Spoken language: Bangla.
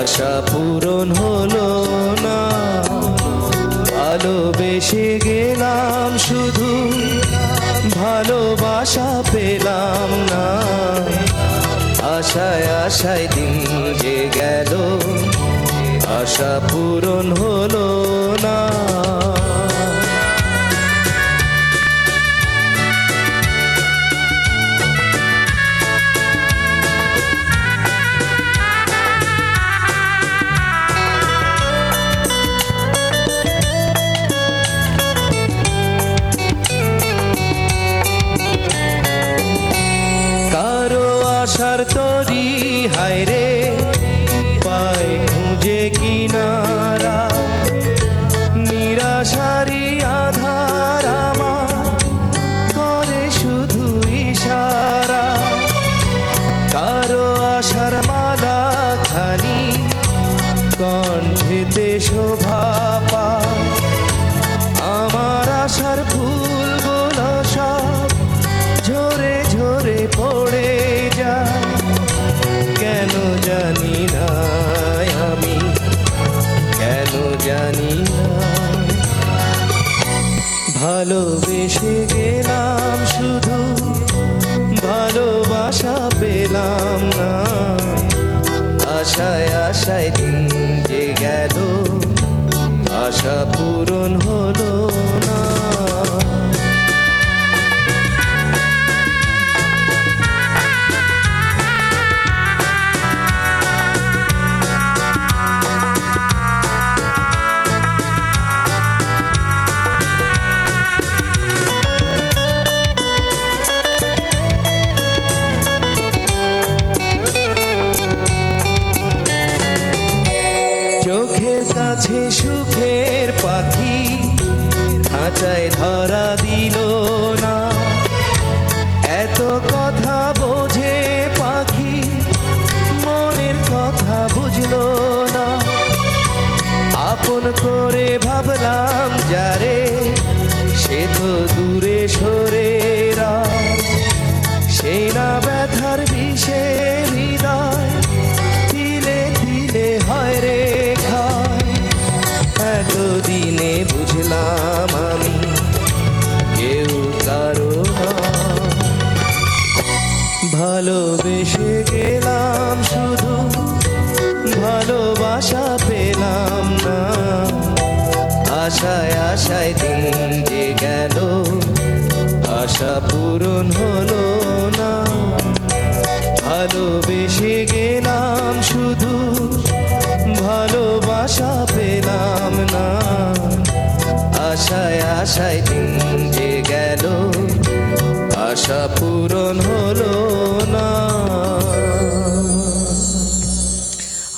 আশা পূরণ হলো না, ভালোবেসে গেলাম শুধু ভালোবাসা পেলাম না। আশায় আশায় দিন যে গেল, আশা পূরণ হলো না। আশার তরি হায় রে পায় খুঁজে কিনারা, নিরাশারি আধার আমার করে শুধু ইশারা। কারো আশার মালা খানি কণ্ঠেতে শোভা পায়, আমার আশার ফুলগুলো সব ঝরে ঝরে পড়ে যায়। কেন জানি না আমি, কেন জানি না, ভালোবেসে গেলাম শুধু ভালোবাসা পেলাম না। আশায় আশায় দিন যে গেল, আশা পূরণ হলো না। চোখের কাছে সুখের পাখি খাঁচায় ধরা দিল না, এত কথা বোঝে পাখি মনের কথা বুঝলো না। আপন করে ভাবলাম যারে, সে তো দূরে সরে রায়। সেই না ব্যথার বিষে হৃদয় তিলে তিলে হয় রে খায়। এতদিনে বুঝলাম আমি কেউ কারো না, ভালোবেসে গেলাম শুধু ভালোবাসা পেলাম না। আশায় আশায় দিন যে গেল, আশা পূরণ হলো না। ভালোবেসে গেলাম শুধু ভালোবাসা পেলাম না। আশায় আশায় দিন যে গেল, আশা পূরণ